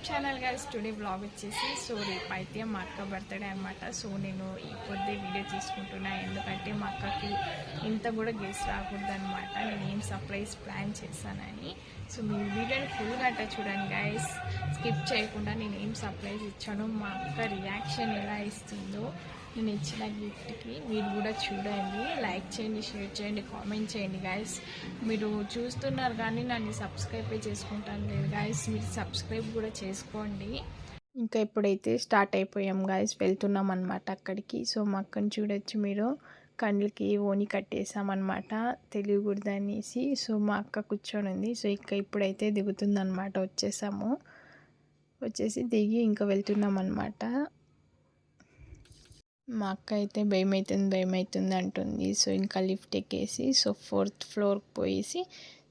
Channel guys. Today blog వచ్చేసి so రేపైతే మా అక్క బర్త్డే అనమాట. సో నేను ఈ పొద్దే వీడియో తీసుకుంటున్నా, ఎందుకంటే మా అక్కకి ఇంత కూడా గెస్ట్ రాకూడదు అనమాట. నేను ఏం సర్ప్రైజ్ ప్లాన్ చేశానని. సో మీ వీడియోని ఫుల్గా అట్లా చూడండి గైస్, స్కిప్ చేయకుండా నేను ఏం సర్ప్రైజ్ ఇచ్చానో, మా అక్క రియాక్షన్ ఎలా ఇస్తుందో నేను ఇచ్చిన గిఫ్ట్కి మీరు కూడా చూడండి. లైక్ చేయండి, షేర్ చేయండి, కామెంట్ చేయండి గైస్. మీరు చూస్తున్నారు కానీ నన్ను సబ్స్క్రైబ్ చేసుకుంటాను లేదు గైస్, మీరు సబ్స్క్రైబ్ కూడా చేసుకోండి. ఇంకా ఇప్పుడైతే స్టార్ట్ అయిపోయాం గైస్, వెళ్తున్నాం అనమాట అక్కడికి. సో మా అక్కని చూడొచ్చు మీరు, కండ్లకి ఓని కట్టేసామన్నమాట తెలియకూడదనేసి. సో మా అక్క కూర్చొని ఉంది. సో ఇప్పుడైతే దిగుతుందన్నమాట. వచ్చేసి దిగి ఇంకా వెళ్తున్నాం అనమాట. మా అక్క అయితే భయం అవుతుంది అంటుంది. సో ఇంకా లిఫ్ట్ ఎక్కేసి సో 4th ఫ్లోర్కి పోయేసి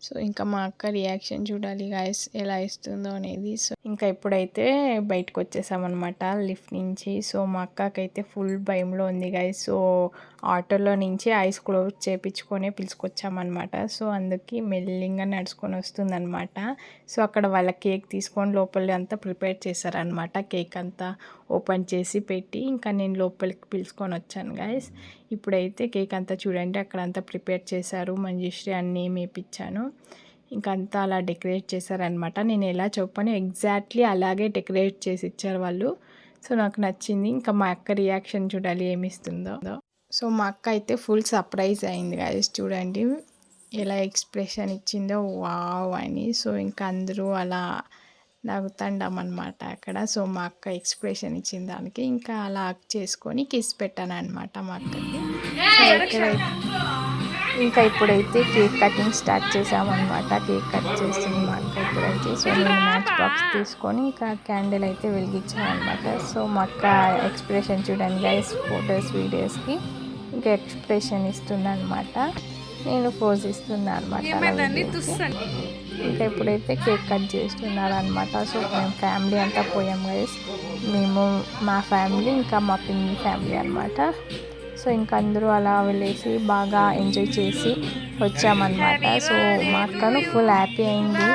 సో ఇంకా మా అక్క రియాక్షన్ చూడాలి గాయస్, ఎలా ఇస్తుందో అనేది. సో ఇంకా ఇప్పుడైతే బయటకు వచ్చేసామన్నమాట లిఫ్ట్ నుంచి. సో మా అక్కకైతే ఫుల్ భయంలో ఉంది గాయస్. సో ఆటోలో నుంచి ఐస్ క్లోజ్ చేయించుకొని పిలుచుకొచ్చామన్నమాట. సో అందుకే మెల్లింగా నడుచుకొని వస్తుందన్నమాట. సో అక్కడ వాళ్ళ కేక్ తీసుకొని లోపల అంతా ప్రిపేర్ చేశారనమాట. కేక్ అంతా ఓపెన్ చేసి పెట్టి ఇంకా నేను లోపలికి పిలుచుకొని వచ్చాను గాయస్. ఇప్పుడైతే కేక్ అంతా చూడండి అక్కడ అంతా ప్రిపేర్ చేశారు. మంజుశ్రీ అన్నీ మేపిచ్చాను. ఇంకా అంతా అలా డెకరేట్ చేశారనమాట. నేను ఎలా చెప్పాను ఎగ్జాక్ట్లీ అలాగే డెకరేట్ చేసి ఇచ్చారు వాళ్ళు. సో నాకు నచ్చింది. ఇంకా మా అక్క రియాక్షన్ చూడాలి ఏమిస్తుందో. సో మా అక్క అయితే ఫుల్ సర్ప్రైజ్ అయింది గాయస్, చూడండి ఎలా ఎక్స్ప్రెషన్ ఇచ్చిందో వావ్ అని. సో ఇంకా అందరూ అలా నవ్వుతాండామన్నమాట అక్కడ. సో మా అక్క ఎక్స్ప్రెషన్ ఇచ్చిన దానికి ఇంకా అలా చేసుకొని కిస్ పెట్టాను అనమాట మా అక్కకి. సో ఇక్కడైతే ఇంకా ఇప్పుడైతే కేక్ కటింగ్ స్టార్ట్ చేసామన్నమాట. కేక్ కట్ చేస్తుంది మా అక్క ఇప్పుడైతే. సో నేను మ్యాచ్ బాక్స్ తీసుకొని ఇంకా క్యాండిల్ అయితే వెలిగించాను అనమాట. సో మా అక్క ఎక్స్ప్రెషన్ చూడండి గైస్, ఫొటోస్ వీడియోస్కి ఇంకా ఎక్స్ప్రెషన్ ఇస్తుందన్నమాట. నేను పోజ్ ఇస్తున్నాను అనమాట. ఇంకా ఎప్పుడైతే కేక్ కట్ చేస్తున్నారు అనమాట. సో మేము ఫ్యామిలీ అంతా పోయాం గైస్. మేము మా ఫ్యామిలీ ఇంకా మా పిన్ని ఫ్యామిలీ అనమాట. సో ఇంకా అందరూ అలా వెళ్ళేసి బాగా ఎంజాయ్ చేసి వచ్చామన్నమాట. సో మా అక్కను ఫుల్ హ్యాపీ అయింది.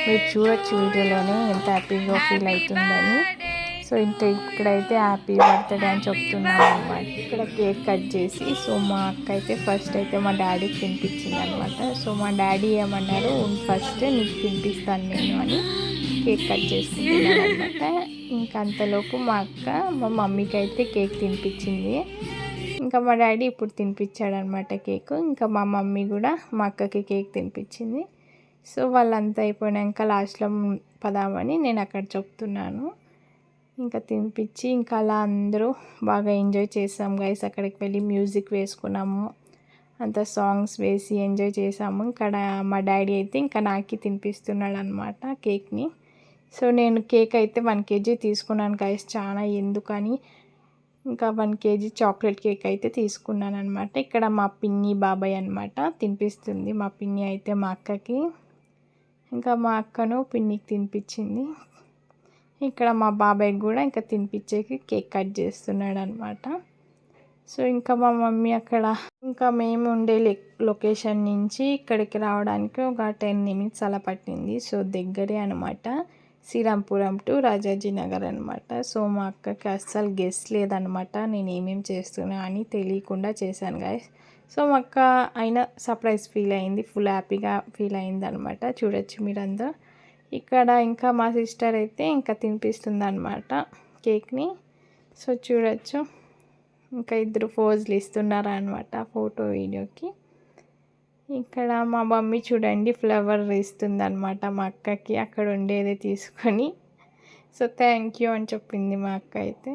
మీరు చూడొచ్చు వీడియోలోనే ఎంత హ్యాపీగా ఫీల్ అవుతుందని. సో ఇంకా ఇక్కడైతే హ్యాపీ బర్త్డే అని చెప్తున్నాను అనమాట. ఇక్కడ కేక్ కట్ చేసి సో మా అక్క అయితే ఫస్ట్ అయితే మా డాడీకి తినిపించింది అనమాట. సో మా డాడీ ఏమన్నారు, ఫస్ట్ నీకు తినిపిస్తాను నేను అని కేక్ కట్ చేసుకుంటున్నాను అనమాట. ఇంకా అంతలోపు మా అక్క మా మమ్మీకి అయితే కేక్ తినిపించింది. ఇంకా మా డాడీ ఇప్పుడు తినిపించాడు అనమాట కేక్. ఇంకా మా మమ్మీ కూడా మా అక్కకి కేక్ తినిపించింది. సో వాళ్ళంతా అయిపోయాక లాస్ట్లో పదామని నేను అక్కడ చెప్తున్నాను. ఇంకా తినిపించి ఇంకా అలా అందరూ బాగా ఎంజాయ్ చేసాం గైస్. అక్కడికి వెళ్ళి మ్యూజిక్ వేసుకున్నాము, అంత సాంగ్స్ వేసి ఎంజాయ్ చేసాము. ఇక్కడ మా డాడీ అయితే ఇంకా నాకు తినిపిస్తున్నాడు అనమాట కేక్ని. సో నేను కేక్ అయితే 1 kg తీసుకున్నాను గైస్, చాలా ఎందుకని ఇంకా 1 kg చాక్లెట్ కేక్ అయితే తీసుకున్నాను అనమాట. ఇక్కడ మా పిన్ని బాబాయ్ అనమాట తినిపిస్తుంది. మా పిన్ని అయితే మా అక్కకి, ఇంకా మా అక్కను పిన్నికి తినిపించింది. ఇక్కడ మా బాబాయ్ కూడా ఇంకా తినిపించేకి కేక్ కట్ చేస్తున్నాడు అనమాట. సో ఇంకా మా మమ్మీ అక్కడ ఇంకా మేము ఉండే లొకేషన్ నుంచి ఇక్కడికి రావడానికి ఒక 10 minutes అలా పట్టింది. సో దగ్గరే అనమాట, శ్రీరాంపురం టు రాజాజీ నగర్ అనమాట. సో మా అక్కకి అస్సలు గెస్ లేదనమాట నేను ఏమేమి చేస్తున్నా అని, తెలియకుండా చేశాను గాయస్. సో మా అక్క అయినా సర్ప్రైజ్ ఫీల్ అయింది, ఫుల్ హ్యాపీగా ఫీల్ అయింది అనమాట. చూడొచ్చు మీరందరూ. ఇక్కడ ఇంకా మా సిస్టర్ అయితే ఇంకా తినిపిస్తుంది అనమాట కేక్ని. సో చూడొచ్చు ఇంకా ఇద్దరు పోజులు ఇస్తున్నారు అనమాట ఫోటో వీడియోకి. ఇక్కడ మా మమ్మీ చూడండి ఫ్లవర్ ఇస్తుంది అనమాట మా అక్కకి, అక్కడ ఉండేదే తీసుకొని. సో థ్యాంక్ యూ అని చెప్పింది మా అక్క అయితే.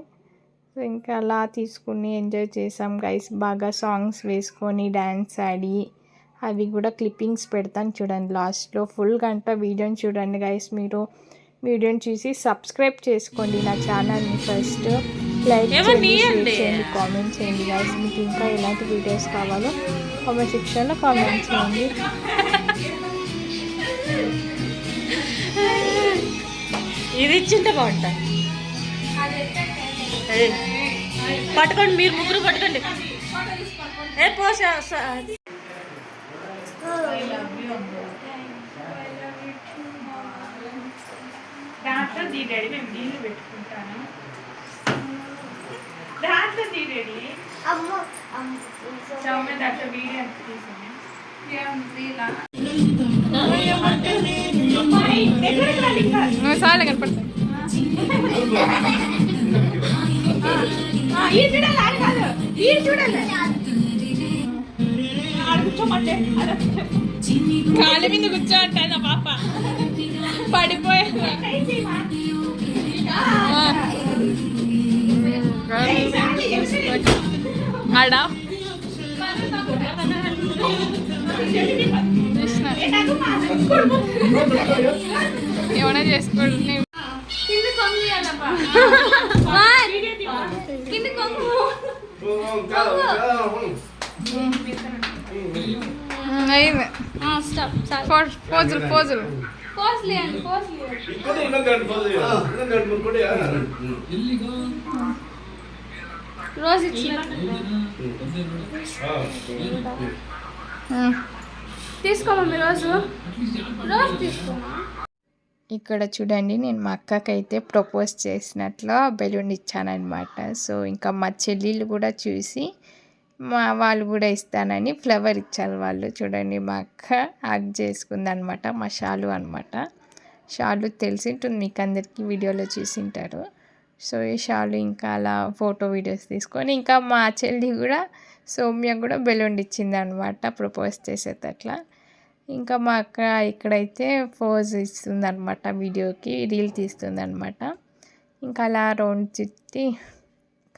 సో ఇంకా అలా తీసుకుని ఎంజాయ్ చేసాం గైస్. బాగా సాంగ్స్ వేసుకొని డ్యాన్స్ ఆడి అవి కూడా క్లిప్పింగ్స్ పెడతాను చూడండి లాస్ట్లో. ఫుల్ గంట వీడియోని చూడండి గైస్. మీరు వీడియోని చూసి సబ్స్క్రైబ్ చేసుకోండి నా ఛానల్ని. ఫస్ట్ లైక్ చేయండి, షేర్ చేయండి, కామెంట్ చేయండి గైస్. మీకు ఇంకా ఎలాంటి వీడియోస్ కావాలో కామెంట్ సెక్షన్లో కామెంట్ చేయండి. ఇది ఇచ్చింటే బాగుంటుంది. పట్టుకోండి, మీరు ముగ్గురు పట్టుకోండి. ఏ పోసా I love you. దాంట్లో దీ డాడీ మేము నీళ్ళు పెట్టుకుంటాను దాంట్లో దీ డాడీ సౌమ్య దాంట్లో వీడియో తీసుకుని చాలా కనపడతాయి కాళ్ళ మీద కూర్చో అంటాను పాప పడిపోయా ఆడా ఏమైనా చేసుకోండి పోజులు పోజులు రోజు ఇచ్చిన తీసుకోమమ్మీ రోజు తీసుకోమా. ఇక్కడ చూడండి నేను మా అక్కకైతే ప్రపోజ్ చేసినట్లు బెలూన్ ఇచ్చానమాట. సో ఇంకా మా చెల్లెళ్ళు కూడా చూసి వాళ్ళు కూడా ఇస్తానని ఫ్లవర్ ఇచ్చారు వాళ్ళు. చూడండి మా అక్క యాక్ట్ చేసుకుందనమాట. మా షాలు అనమాట. షాలు తెలిసింటుంది మీకు అందరికీ, వీడియోలో చూసింటారు. సో ఈ షాలు ఇంకా అలా ఫోటో వీడియోస్ తీసుకొని ఇంకా మా చెల్లి కూడా సౌమ్య కూడా బెలూన్ ఇచ్చిందనమాట ప్రపోజ్ చేసేటట్లా. ఇంకా మా అక్క ఇక్కడైతే పోజ్ ఇస్తుందనమాట, వీడియోకి రీల్ తీస్తుందనమాట. ఇంకా అలా రౌండ్ చుట్టి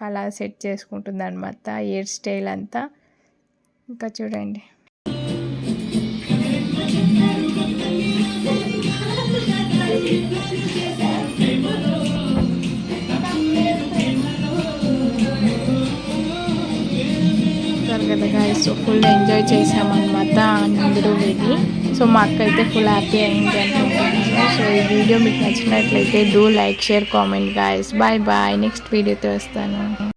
అలా సెట్ చేసుకుంటుంది అనమాట హెయిర్ స్టైల్ అంతా. ఇంకా చూడండి కదా గాయస్. సో ఫుల్ ఎంజాయ్ చేసామన్నమాట అందరూ వెళ్ళి. సో మా అక్క అయితే ఫుల్ హ్యాపీ అయింది అనుకుంటున్నాను. సో ఈ వీడియో మీకు నచ్చినట్లయితే do like, share, comment guys. Bye bye. Next వీడియోతో వస్తాను.